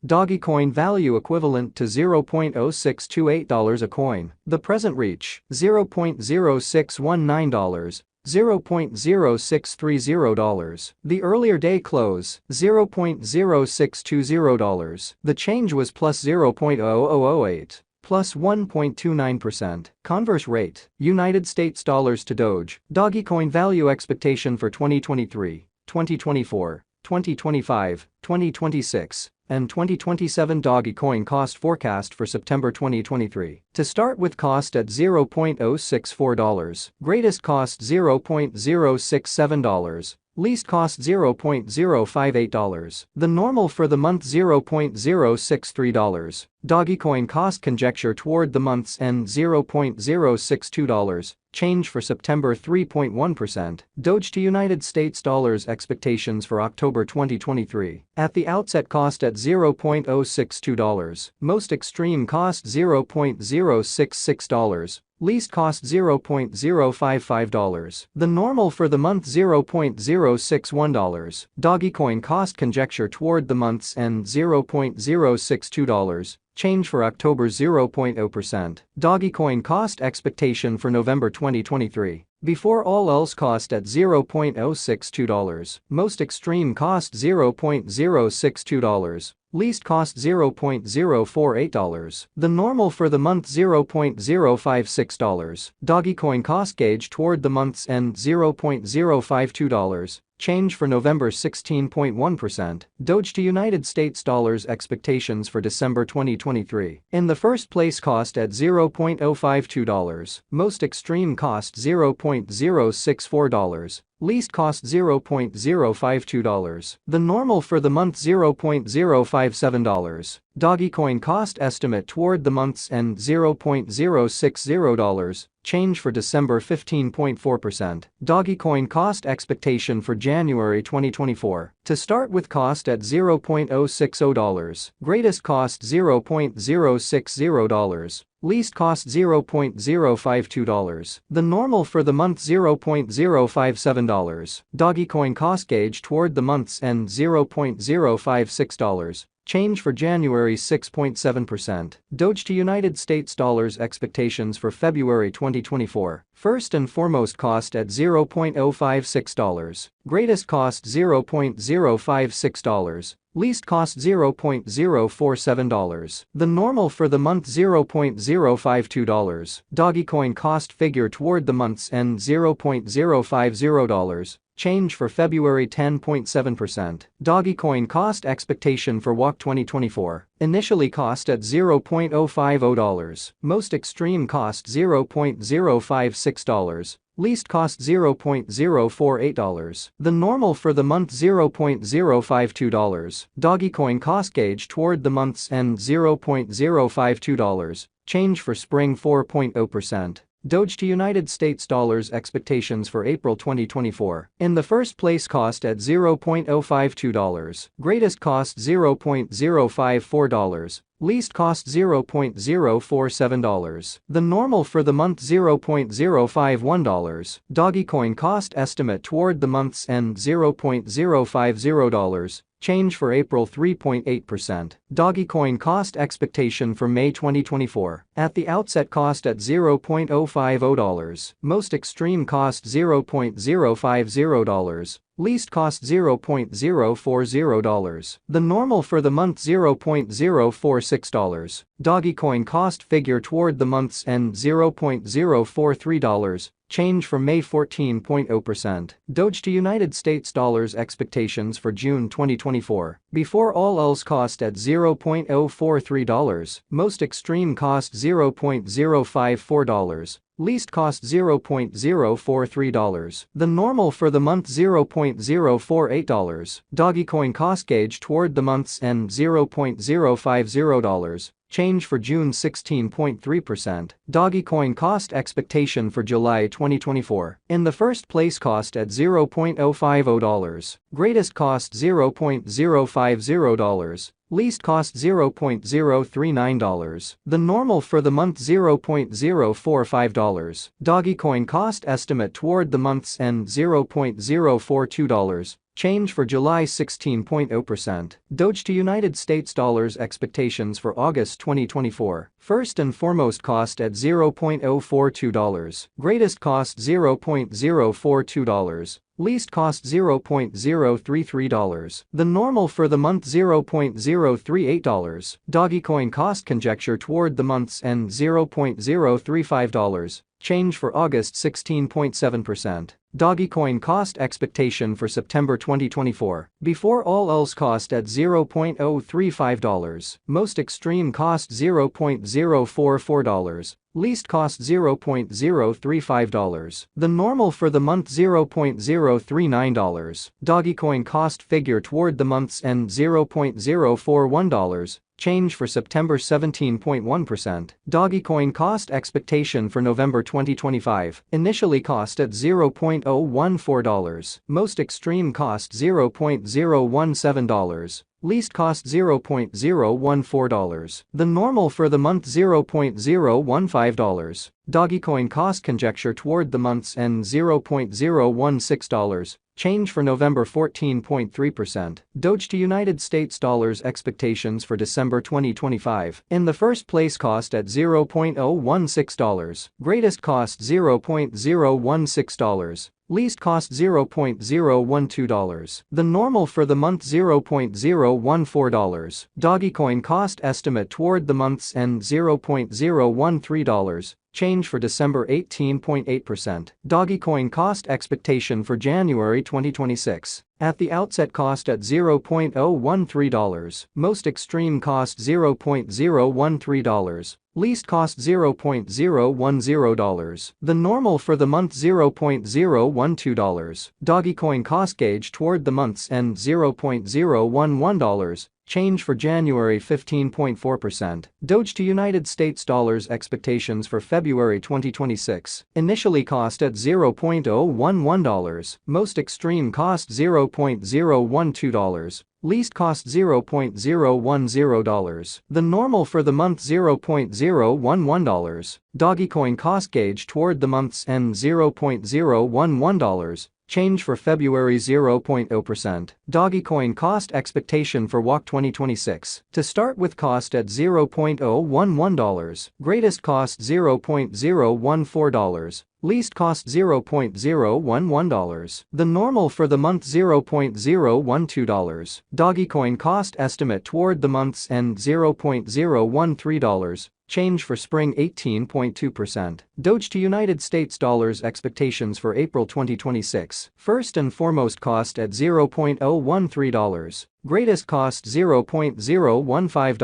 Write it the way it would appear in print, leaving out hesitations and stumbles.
Dogecoin value equivalent to $0.0628 a coin. The present reach, $0.0619. $0.0630. The earlier day close, $0.0620. The change was plus 0.0008. Plus 1.29%. Converse rate, United States dollars to Doge. Dogecoin value expectation for 2023, 2024, 2025, 2026, and 2027. Dogecoin cost forecast for September 2023. To start with, cost at $0.064. Greatest cost $0.067. Least cost $0.058. The normal for the month $0.063. Dogecoin cost conjecture toward the month's end $0.062. Change for September 3.1%. Doge to United States dollars expectations for October 2023. At the outset, cost at $0.062. Most extreme cost $0.066. Least cost $0.055. The normal for the month $0.061. Dogecoin cost conjecture toward the month's end $0.062. Change for October 0.0%. Dogecoin cost expectation for November 2023. Before all else, cost at $0.062. Most extreme cost $0.062. Least cost $0.048. The normal for the month $0.056. Dogecoin cost gauge toward the month's end $0.052. Change for November 16.1%. Doge to United States dollars expectations for December 2023. In the first place, cost at $0.052. Most extreme cost $0.064. Least cost $0.052. The normal for the month $0.057. Dogecoin cost estimate toward the month's end $0.060. Change for December 15.4%. Dogecoin cost expectation for January 2024. To start with, cost at $0.060. Greatest cost $0.060. Least cost $0.052. The normal for the month $0.057. Dogecoin cost gauge toward the month's end $0.056. Change for January 6.7%. Doge to United States dollars expectations for February 2024. First and foremost, cost at $0.056. Greatest cost $0.056. Least cost $0.047. The normal for the month $0.052. Dogecoin cost figure toward the month's end $0.050. Change for February 10.7%. Dogecoin cost expectation for WOC 2024. Initially cost at $0.050. Most extreme cost $0.056. Least cost $0.048. The normal for the month $0.052. Dogecoin cost gauge toward the month's end $0.052. Change for spring 4.0%. Doge to United States dollars expectations for April 2024. In the first place, cost at $0.052. Greatest cost $0.054. Least cost $0.047. The normal for the month $0.051. Dogecoin cost estimate toward the month's end $0.050. Change for April 3.8%. Dogecoin cost expectation for May 2024. At the outset, cost at $0.050. Most extreme cost $0.050. Least cost $0.040. The normal for the month $0.046. Dogecoin cost figure toward the month's end $0.043. Change for May 14.0%. Doge to United States dollars expectations for June 2024. Before all else, cost at $0.043. Most extreme cost $0.054. Least cost $0.043. The normal for the month $0.048. Dogecoin cost gauge toward the month's end $0.050. Change for June 16.3%. Dogecoin cost expectation for July 2024. In the first place, cost at $0.050. Greatest cost $0.050. Least cost $0.039. The normal for the month $0.045. Dogecoin cost estimate toward the month's end $0.042. Change for July 16.0%. Doge to United States dollars expectations for August 2024. First and foremost cost at $0.042. Greatest cost $0.042. Least cost $0.033. The normal for the month $0.038. Dogecoin cost conjecture toward the month's end $0.035. Change for August 16.7%. Dogecoin cost expectation for September 2024. Before all else cost at $0.035. Most extreme cost $0.044. Least cost $0.035. The normal for the month $0.039. Dogecoin cost figure toward the month's end $0.041. Change for September 17.1%. Dogecoin cost expectation for November 2025. Initially cost at $0.014. Most extreme cost $0.017. Least cost $0.014. The normal for the month $0.015. Dogecoin cost conjecture toward the month's end $0.016. Change for November 14.3%. Doge to United States dollars expectations for December 2025. In the first place cost at $0.016. Greatest cost $0.016. Least cost $0.012. The normal for the month $0.014. Dogecoin cost estimate toward the month's end $0.013. Change for December 18.8%. Dogecoin cost expectation for January 2026. At the outset cost at $0.013. Most extreme cost $0.013. Least cost $0.010. The normal for the month $0.012. Dogecoin cost gauge toward the month's end $0.011. Change for January 15.4%. Doge to United States dollars expectations for February 2026. Initially cost at $0.011. Most extreme cost $0.012. Least cost $0.010. The normal for the month $0.011. Dogecoin cost gauge toward the month's end $0.011. Change for February 0.0%. Dogecoin cost expectation for WOC 2026. To start with cost at $0.011. Greatest cost $0.014. Least cost $0.011. The normal for the month $0.012. Dogecoin cost estimate toward the month's end $0.013. Change for spring 18.2%. Doge to United States dollars expectations for April 2026. First and foremost cost at $0.013. Greatest cost $0.015.